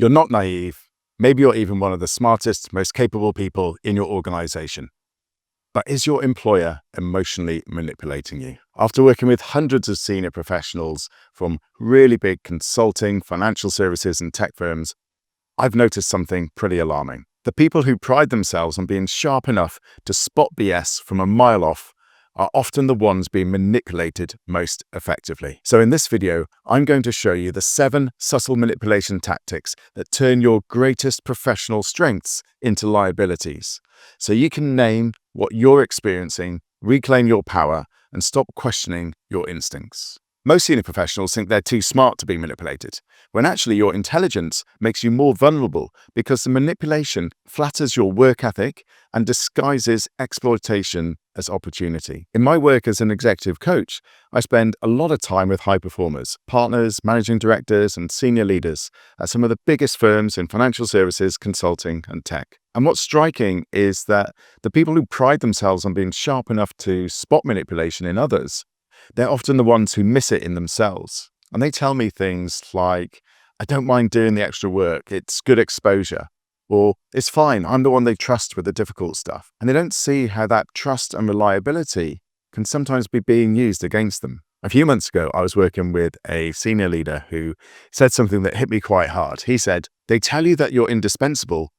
You're not naive. Maybe you're even one of the smartest, most capable people in your organization. But is your employer emotionally manipulating you? After working with hundreds of senior professionals from really big consulting, financial services, and tech firms, I've noticed something pretty alarming. The people who pride themselves on being sharp enough to spot BS from a mile off are often the ones being manipulated most effectively. So in this video, I'm going to show you the 7 subtle manipulation tactics that turn your greatest professional strengths into liabilities, so you can name what you're experiencing, reclaim your power, and stop questioning your instincts. Most senior professionals think they're too smart to be manipulated, when actually your intelligence makes you more vulnerable because the manipulation flatters your work ethic and disguises exploitation as opportunity. In my work as an executive coach, I spend a lot of time with high performers, partners, managing directors, and senior leaders at some of the biggest firms in financial services, consulting, and tech. And what's striking is that the people who pride themselves on being sharp enough to spot manipulation in others, they're often the ones who miss it in themselves. And they tell me things like, I don't mind doing the extra work, it's good exposure. Or, it's fine, I'm the one they trust with the difficult stuff. And they don't see how that trust and reliability can sometimes be being used against them. A few months ago, I was working with a senior leader who said something that hit me quite hard. He said, they tell you that you're indispensable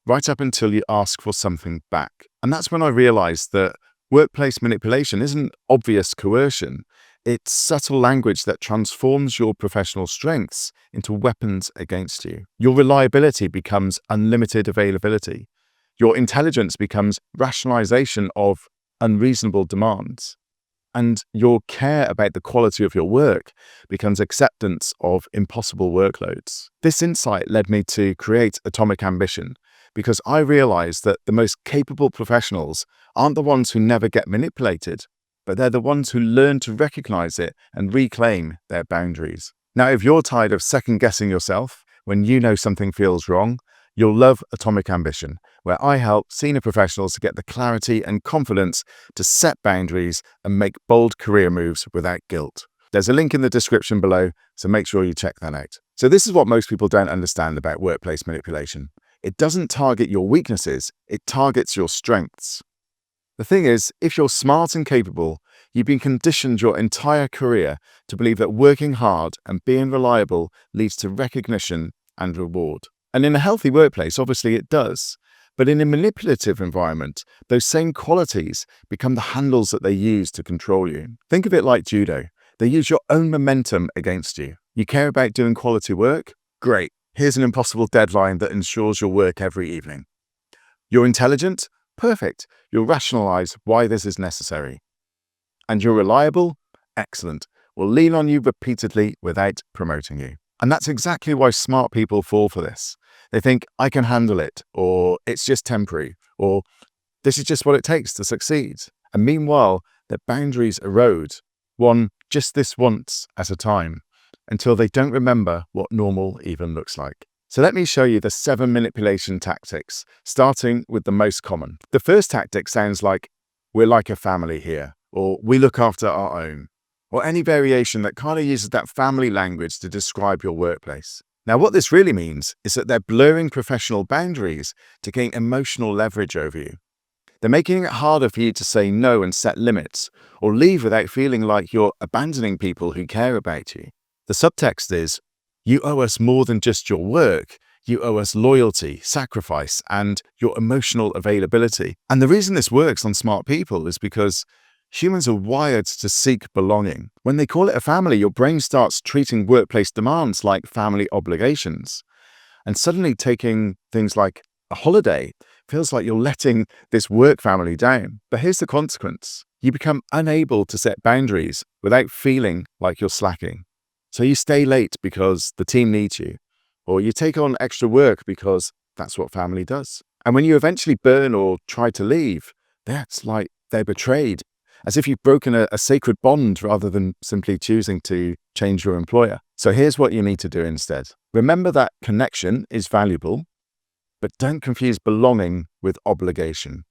right up until you ask for something back. And that's when I realized that workplace manipulation isn't obvious coercion. It's subtle language that transforms your professional strengths into weapons against you. Your reliability becomes unlimited availability. Your intelligence becomes rationalization of unreasonable demands. And your care about the quality of your work becomes acceptance of impossible workloads. This insight led me to create Atomic Ambition, because I realized that the most capable professionals aren't the ones who never get manipulated, but they're the ones who learn to recognize it and reclaim their boundaries. Now, if you're tired of second-guessing yourself when you know something feels wrong, you'll love Atomic Ambition, where I help senior professionals to get the clarity and confidence to set boundaries and make bold career moves without guilt. There's a link in the description below, so make sure you check that out. So this is what most people don't understand about workplace manipulation. It doesn't target your weaknesses, it targets your strengths. The thing is, if you're smart and capable, you've been conditioned your entire career to believe that working hard and being reliable leads to recognition and reward. And in a healthy workplace, obviously it does. But in a manipulative environment, those same qualities become the handles that they use to control you. Think of it like judo. They use your own momentum against you. You care about doing quality work? Great. Here's an impossible deadline that ensures your work every evening. You're intelligent? Perfect. You'll rationalize why this is necessary. And you're reliable? Excellent. We'll lean on you repeatedly without promoting you. And that's exactly why smart people fall for this. They think, I can handle it, or it's just temporary, or this is just what it takes to succeed. And meanwhile, their boundaries erode, just this once at a time, until they don't remember what normal even looks like. So let me show you the 7 manipulation tactics, starting with the most common. The first tactic sounds like, we're like a family here, or we look after our own, or any variation that kind of uses that family language to describe your workplace. Now, what this really means is that they're blurring professional boundaries to gain emotional leverage over you. They're making it harder for you to say no and set limits, or leave without feeling like you're abandoning people who care about you. The subtext is, you owe us more than just your work. You owe us loyalty, sacrifice, and your emotional availability. And the reason this works on smart people is because humans are wired to seek belonging. When they call it a family, your brain starts treating workplace demands like family obligations. And suddenly taking things like a holiday feels like you're letting this work family down. But here's the consequence. You become unable to set boundaries without feeling like you're slacking. So you stay late because the team needs you, or you take on extra work because that's what family does. And when you eventually burn or try to leave, that's like they're betrayed, as if you've broken a sacred bond rather than simply choosing to change your employer. So here's what you need to do instead. Remember that connection is valuable, but don't confuse belonging with obligation.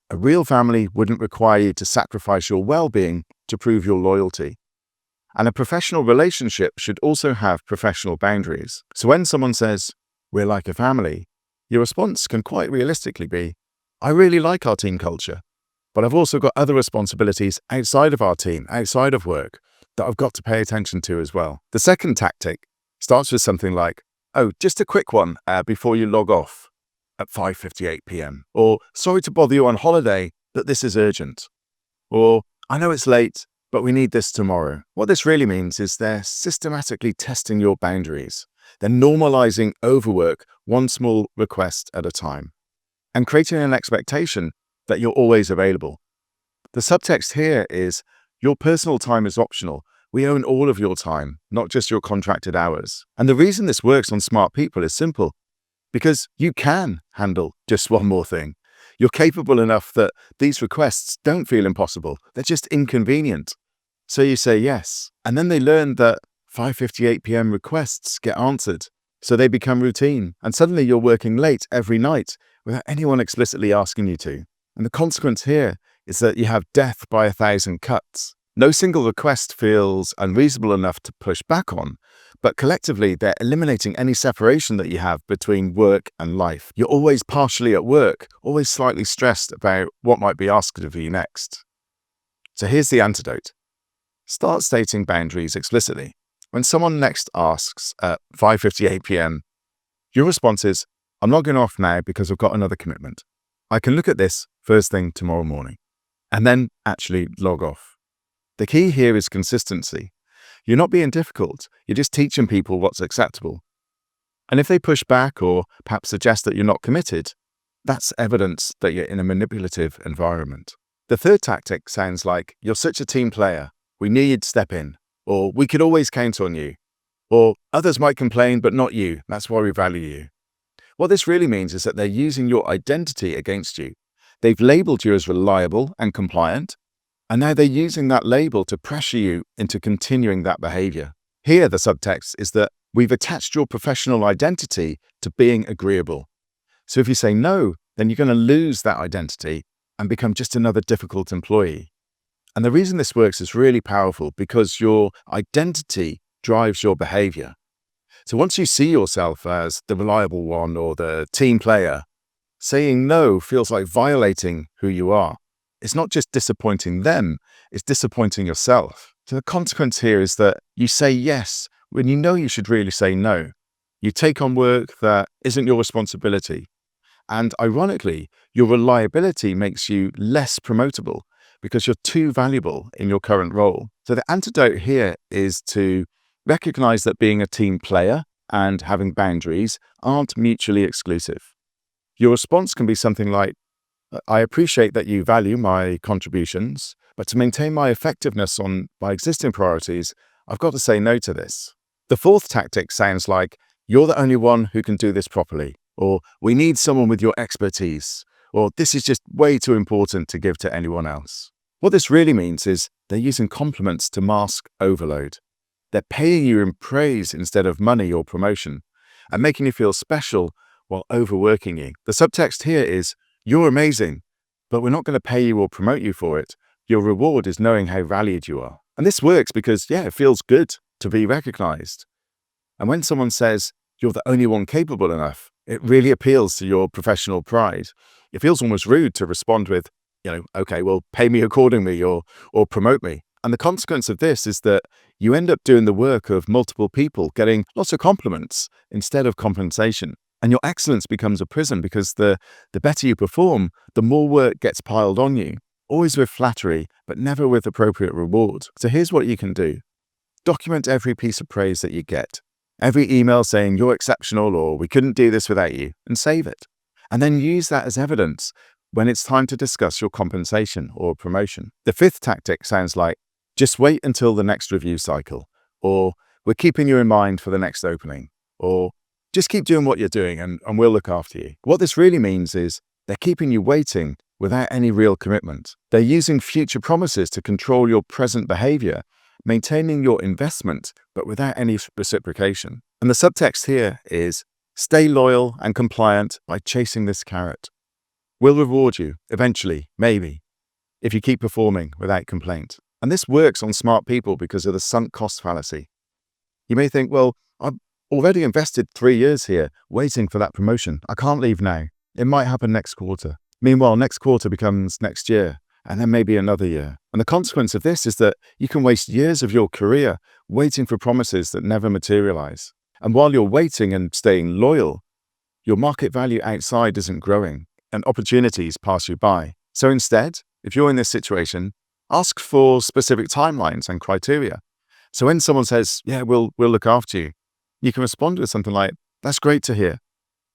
A real family wouldn't require you to sacrifice your well-being to prove your loyalty. And a professional relationship should also have professional boundaries. So when someone says, we're like a family, your response can quite realistically be, I really like our team culture, but I've also got other responsibilities outside of our team, outside of work, that I've got to pay attention to as well. The second tactic starts with something like, oh, just a quick one before you log off at 5:58 p.m. Or, sorry to bother you on holiday, but this is urgent. Or, I know it's late, but we need this tomorrow. What this really means is they're systematically testing your boundaries. They're normalizing overwork one small request at a time and creating an expectation that you're always available. The subtext here is your personal time is optional. We own all of your time, not just your contracted hours. And the reason this works on smart people is simple, because you can handle just one more thing. You're capable enough that these requests don't feel impossible. They're just inconvenient. So you say yes. And then they learn that 5:58 p.m. requests get answered. So they become routine. And suddenly you're working late every night without anyone explicitly asking you to. And the consequence here is that you have death by 1,000 cuts. No single request feels unreasonable enough to push back on, but collectively they're eliminating any separation that you have between work and life. You're always partially at work, always slightly stressed about what might be asked of you next. So here's the antidote. Start stating boundaries explicitly. When someone next asks at 5:58 p.m., your response is, I'm logging off now because I've got another commitment. I can look at this first thing tomorrow morning, and then actually log off. The key here is consistency. You're not being difficult, you're just teaching people what's acceptable. And if they push back or perhaps suggest that you're not committed, that's evidence that you're in a manipulative environment. The third tactic sounds like, you're such a team player, we knew you'd step in, or we could always count on you, or others might complain but not you, that's why we value you. What this really means is that they're using your identity against you. They've labeled you as reliable and compliant, and now they're using that label to pressure you into continuing that behavior. Here, the subtext is that we've attached your professional identity to being agreeable. So if you say no, then you're going to lose that identity and become just another difficult employee. And the reason this works is really powerful because your identity drives your behavior. So once you see yourself as the reliable one or the team player, saying no feels like violating who you are. It's not just disappointing them, it's disappointing yourself. So the consequence here is that you say yes when you know you should really say no. You take on work that isn't your responsibility. And ironically, your reliability makes you less promotable because you're too valuable in your current role. So the antidote here is to recognize that being a team player and having boundaries aren't mutually exclusive. Your response can be something like, I appreciate that you value my contributions, but to maintain my effectiveness on my existing priorities, I've got to say no to this. The fourth tactic sounds like, you're the only one who can do this properly, or we need someone with your expertise, or this is just way too important to give to anyone else. What this really means is they're using compliments to mask overload. They're paying you in praise instead of money or promotion, and making you feel special while overworking you. The subtext here is, you're amazing, but we're not going to pay you or promote you for it. Your reward is knowing how valued you are. And this works because, it feels good to be recognized. And when someone says, you're the only one capable enough, it really appeals to your professional pride. It feels almost rude to respond with, okay, well, pay me accordingly or promote me. And the consequence of this is that you end up doing the work of multiple people, getting lots of compliments instead of compensation. And your excellence becomes a prison because the better you perform, the more work gets piled on you, always with flattery, but never with appropriate reward. So here's what you can do. Document every piece of praise that you get. Every email saying you're exceptional or we couldn't do this without you, and save it. And then use that as evidence when it's time to discuss your compensation or promotion. The fifth tactic sounds like, just wait until the next review cycle, or we're keeping you in mind for the next opening, or just keep doing what you're doing and we'll look after you. What this really means is they're keeping you waiting without any real commitment. They're using future promises to control your present behavior, maintaining your investment, but without any reciprocation. And the subtext here is, stay loyal and compliant by chasing this carrot. We'll reward you, eventually, maybe, if you keep performing without complaint. And this works on smart people because of the sunk cost fallacy. You may think, well, already invested 3 years here waiting for that promotion. I can't leave now. It might happen next quarter. Meanwhile, next quarter becomes next year, and then maybe another year. And the consequence of this is that you can waste years of your career waiting for promises that never materialize. And while you're waiting and staying loyal, your market value outside isn't growing, and opportunities pass you by. So instead, if you're in this situation, ask for specific timelines and criteria. So when someone says, yeah, we'll look after you, you can respond with something like, that's great to hear.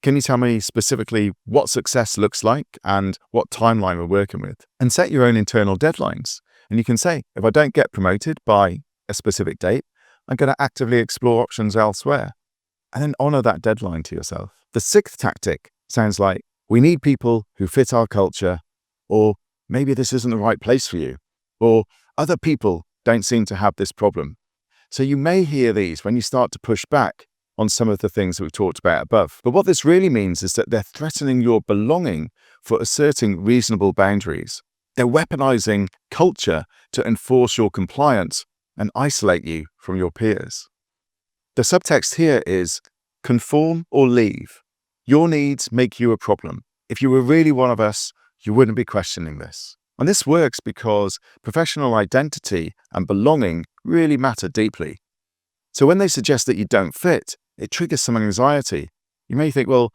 Can you tell me specifically what success looks like and what timeline we're working with? And set your own internal deadlines. And you can say, if I don't get promoted by a specific date, I'm going to actively explore options elsewhere. And then honor that deadline to yourself. The sixth tactic sounds like, we need people who fit our culture, or maybe this isn't the right place for you, or other people don't seem to have this problem. So you may hear these when you start to push back on some of the things that we've talked about above. But what this really means is that they're threatening your belonging for asserting reasonable boundaries. They're weaponizing culture to enforce your compliance and isolate you from your peers. The subtext here is conform or leave. Your needs make you a problem. If you were really one of us, you wouldn't be questioning this. And this works because professional identity and belonging really matter deeply. So when they suggest that you don't fit, it triggers some anxiety. You may think, well,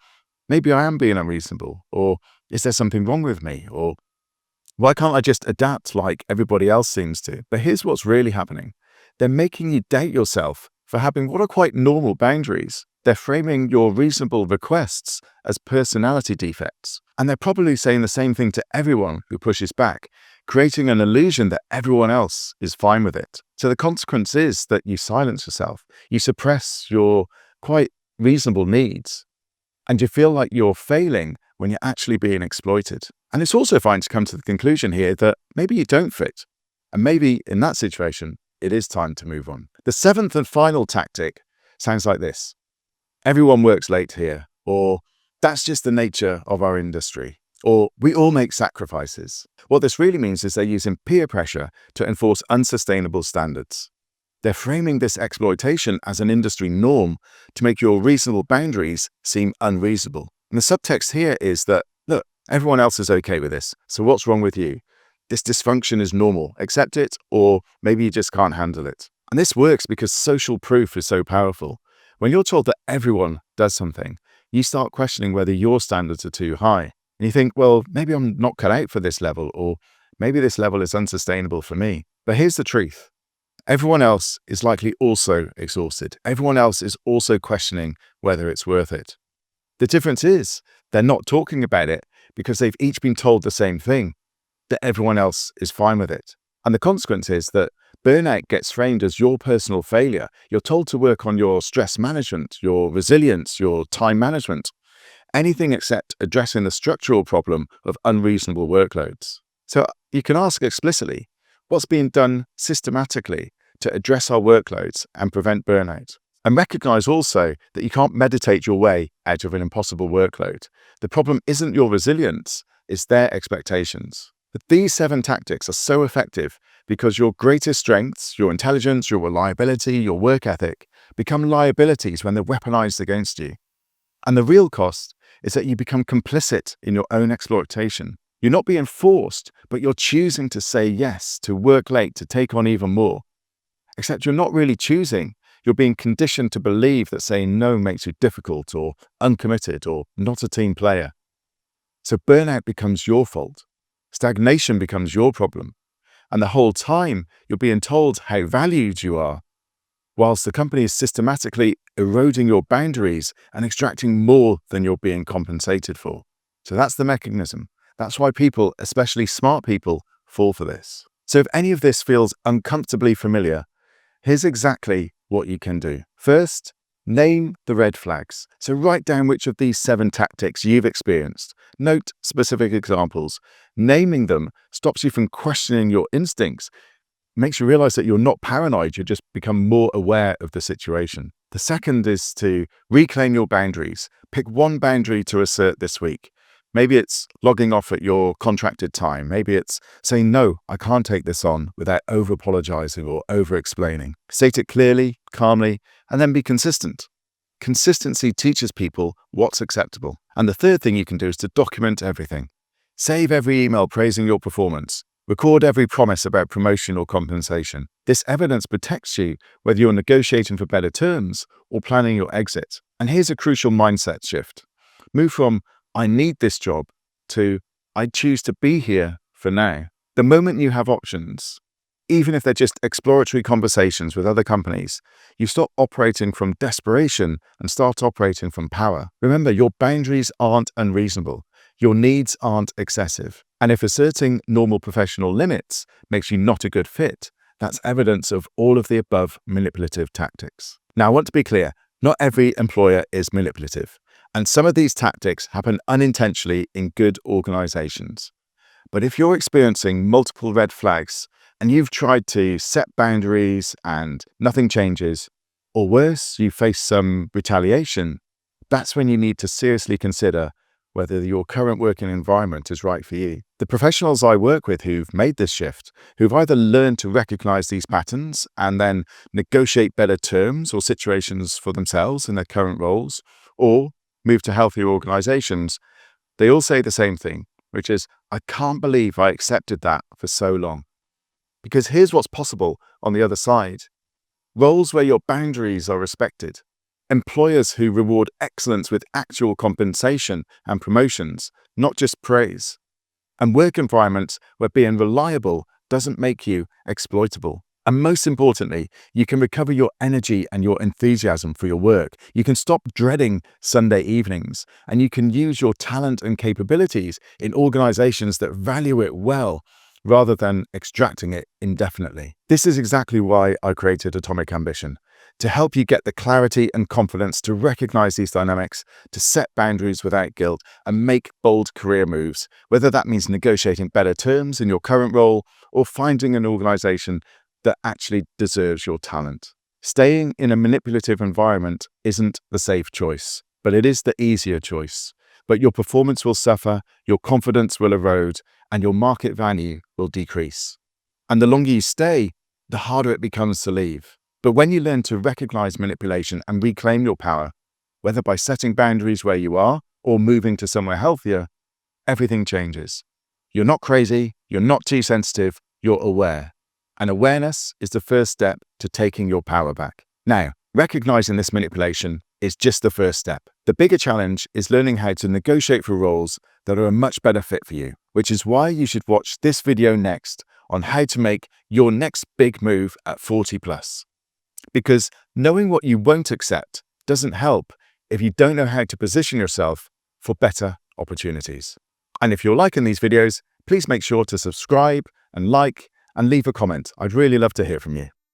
maybe I am being unreasonable, or is there something wrong with me, or why can't I just adapt like everybody else seems to? But here's what's really happening. They're making you doubt yourself for having what are quite normal boundaries. They're framing your reasonable requests as personality defects. And they're probably saying the same thing to everyone who pushes back, creating an illusion that everyone else is fine with it. So the consequence is that you silence yourself. You suppress your quite reasonable needs, and you feel like you're failing when you're actually being exploited. And it's also fine to come to the conclusion here that maybe you don't fit, and maybe in that situation, it is time to move on. The seventh and final tactic sounds like this. Everyone works late here, or that's just the nature of our industry, or we all make sacrifices. What this really means is they're using peer pressure to enforce unsustainable standards. They're framing this exploitation as an industry norm to make your reasonable boundaries seem unreasonable. And the subtext here is that, look, everyone else is okay with this, so what's wrong with you? This dysfunction is normal. Accept it, or maybe you just can't handle it. And this works because social proof is so powerful. When you're told that everyone does something, you start questioning whether your standards are too high. And you think, well, maybe I'm not cut out for this level, or maybe this level is unsustainable for me. But here's the truth. Everyone else is likely also exhausted. Everyone else is also questioning whether it's worth it. The difference is they're not talking about it because they've each been told the same thing, that everyone else is fine with it. And the consequence is that burnout gets framed as your personal failure. You're told to work on your stress management, your resilience, your time management, anything except addressing the structural problem of unreasonable workloads. So you can ask explicitly, what's being done systematically to address our workloads and prevent burnout? And recognize also that you can't meditate your way out of an impossible workload. The problem isn't your resilience, it's their expectations. But these 7 tactics are so effective because your greatest strengths, your intelligence, your reliability, your work ethic, become liabilities when they're weaponized against you. And the real cost is that you become complicit in your own exploitation. You're not being forced, but you're choosing to say yes, to work late, to take on even more. Except you're not really choosing. You're being conditioned to believe that saying no makes you difficult or uncommitted or not a team player. So burnout becomes your fault. Stagnation becomes your problem. And the whole time you're being told how valued you are, whilst the company is systematically eroding your boundaries and extracting more than you're being compensated for. So that's the mechanism. That's why people, especially smart people, fall for this. So if any of this feels uncomfortably familiar, here's exactly what you can do. First, name the red flags. So write down which of these 7 tactics you've experienced. Note specific examples. Naming them stops you from questioning your instincts, makes you realize that you're not paranoid, you just become more aware of the situation. The second is to reclaim your boundaries. Pick one boundary to assert this week. Maybe it's logging off at your contracted time. Maybe it's saying, no, I can't take this on without over-apologizing or over-explaining. State it clearly, calmly, and then be consistent. Consistency teaches people what's acceptable. And the third thing you can do is to document everything. Save every email praising your performance. Record every promise about promotion or compensation. This evidence protects you whether you're negotiating for better terms or planning your exit. And here's a crucial mindset shift. Move from "I need this job" to "I choose to be here for now." The moment you have options, even if they're just exploratory conversations with other companies, you stop operating from desperation and start operating from power. Remember, your boundaries aren't unreasonable. Your needs aren't excessive. And if asserting normal professional limits makes you not a good fit, that's evidence of all of the above manipulative tactics. Now, I want to be clear, not every employer is manipulative, and some of these tactics happen unintentionally in good organizations. But if you're experiencing multiple red flags and you've tried to set boundaries and nothing changes, or worse, you face some retaliation, that's when you need to seriously consider whether your current working environment is right for you. The professionals I work with who've made this shift, who've either learned to recognize these patterns and then negotiate better terms or situations for themselves in their current roles, or move to healthier organizations, they all say the same thing, which is, "I can't believe I accepted that for so long." Because here's what's possible on the other side. Roles where your boundaries are respected. Employers who reward excellence with actual compensation and promotions, not just praise. And work environments where being reliable doesn't make you exploitable. And most importantly, you can recover your energy and your enthusiasm for your work. You can stop dreading Sunday evenings, and you can use your talent and capabilities in organizations that value it well, rather than extracting it indefinitely. This is exactly why I created Atomic Ambition, to help you get the clarity and confidence to recognize these dynamics, to set boundaries without guilt, and make bold career moves, whether that means negotiating better terms in your current role or finding an organization that actually deserves your talent. Staying in a manipulative environment isn't the safe choice, but it is the easier choice. But your performance will suffer, your confidence will erode, and your market value will decrease. And the longer you stay, the harder it becomes to leave. But when you learn to recognize manipulation and reclaim your power, whether by setting boundaries where you are or moving to somewhere healthier, everything changes. You're not crazy, you're not too sensitive, you're aware. And awareness is the first step to taking your power back. Now, recognizing this manipulation is just the first step. The bigger challenge is learning how to negotiate for roles that are a much better fit for you, which is why you should watch this video next on how to make your next big move at 40 plus. Because knowing what you won't accept doesn't help if you don't know how to position yourself for better opportunities. And if you're liking these videos, please make sure to subscribe and like and leave a comment. I'd really love to hear from you.